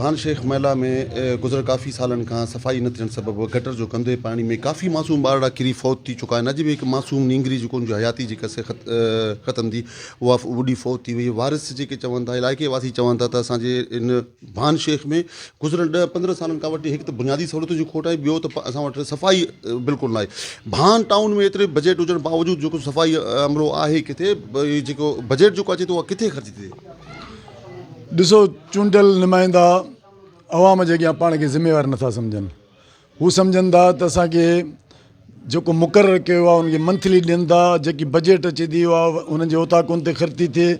भान शेख मेला में गुज़र काफ़ी सालन खां सफ़ाई न थियण सबबि गटर जो गंदे पाणी में काफ़ी मासूम ॿारड़ा किरी फौत थी चुका आहिनि। अॼु बि हिकु मासूम नींगरी जेको हुनजी हयाती जेका से ख़तमु थी उहा ॿुॾी फौत थी वई। वारिस जेके चवनि था, इलाइक़े वासी चवनि था त असांजे इन भान शेख में गुज़िरियल 10-15 सालनि खां वठी हिकु त बुनियादी सहूलियतूं जी खोट आहे, ॿियो त असां वटि सफ़ाई बिल्कुलु न आहे। भान टाउन में एतिरे बजट हुजण बावजूदि जेको सफ़ाई अमलो आहे किथे जेको बजट जेको अचे थो उहा किथे ख़र्च थिए। ॾिसो, चूंडियल नुमाइंदा अवाम जे अॻियां पाण खे ज़िम्मेवार नथा सम्झनि। हू सम्झनि था त असांखे जेको मुक़ररु कयो आहे उनखे मंथली ॾियनि था, जेकी बजट अचे थी उहा उन्हनि जे ओताकुन ते ख़र्च थी थिए।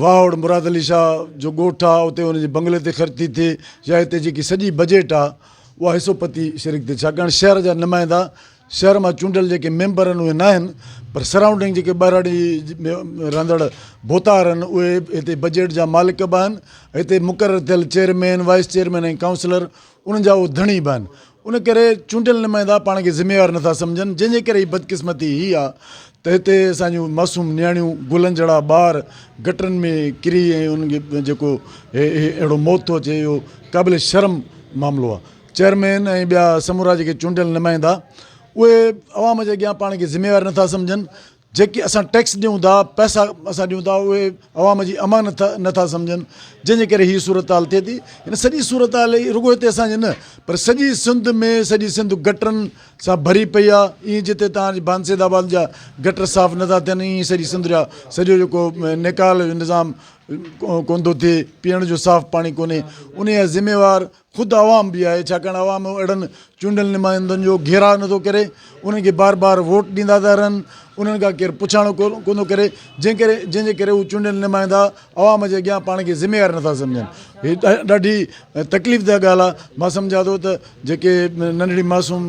वाहड़ मुराद अली शाह जो ॻोठु आहे उते उनजे बंगले ते ख़र्च थी थिए, या हिते जेकी सॼी बजट आहे उहा हिसोपति शरीक थिए। छाकाणि शहर जा नुमाइंदा, शहर मां चूंडियल जेके मेंबर आहिनि उहे न आहिनि, पर सराउंडिंग जेके ॿाहिराड़ी में रहंदड़ भोतार आहिनि उहे हिते बजट जा मालिक बि आहिनि। हिते मुक़ररु थियल चेयरमैन, वाइस चेयरमैन ऐं काउंसलर उन्हनि जा उहे धणी बि आहिनि। उन करे चूंडियल नुमाइंदा पाण खे ज़िम्मेवार नथा सम्झनि, जंहिंजे करे ही बदकिस्मती हीअ आहे त हिते असांजूं मासूम नियाणियूं, गुलनि जहिड़ा ॿार गटरनि में किरी ऐं उनखे जेको अहिड़ो मौत थो अचे, इहो क़ाबिल शर्म मामिलो आहे। चेयरमैन ऐं ॿिया समूरा जेके चूंडियल नुमाइंदा उहे अवाम जे अॻियां पाण खे ज़िम्मेवार नथा सम्झनि। जेके असां टैक्स ॾियूं था, पैसा असां ॾियूं था, उहे अवाम जी अमानत नथा सम्झनि, जंहिंजे करे हीअ सूरत हाल थिए थी। हिन सॼी सूरत हाल रुॻो हिते असांजे न, पर सॼी सिंध में, सॼी सिंध गटरनि सां भरी पई आहे। ईअं जिते तव्हांजी बांसेदाबाद जा गटर साफ़ नथा थियनि, ईअं सॼी सिंध जा सॼो जेको निकाल निज़ाम कोन थो थिए, पीअण जो साफ़ पाणी कोन्हे। उन जा ज़िम्मेवार ख़ुदि आवाम बि आहे, छाकाणि आवाम अहिड़नि चूंडियल नुमाइंदनि जो घेरा नथो करे, उन्हनि खे बार बार वोट ॾींदा था रहनि, उन्हनि खां केरु पुछाणो कोन थो करे, जंहिंजे करे उहे चूंडियल नुमाइंदा आवाम जे अॻियां पाण खे ज़िम्मेवार नथा सम्झनि। हीअ ॾाढी तकलीफ़ जा ॻाल्हि आहे। मां सम्झां थो त जेके नंढड़ी मासूम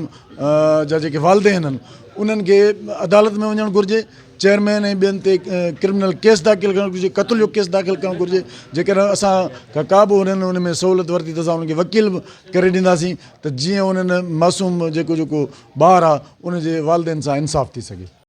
जा जेके वालदेन आहिनि उन्हनि खे अदालत में वञणु घुरिजे, चेयरमैन ऐं ॿियनि ते क्रिमिनल केस दाख़िल करणु घुरिजे, क़त्ल जो केस दाख़िल करणु घुरिजे। जेकर असां का बि उन्हनि उन में सहूलियत वरिती त असां उनखे वकील बि करे ॾींदासीं, त जीअं उन्हनि मासूम जेको ॿारु आहे उनजे वालदेन सां इंसाफ़ थी सघे।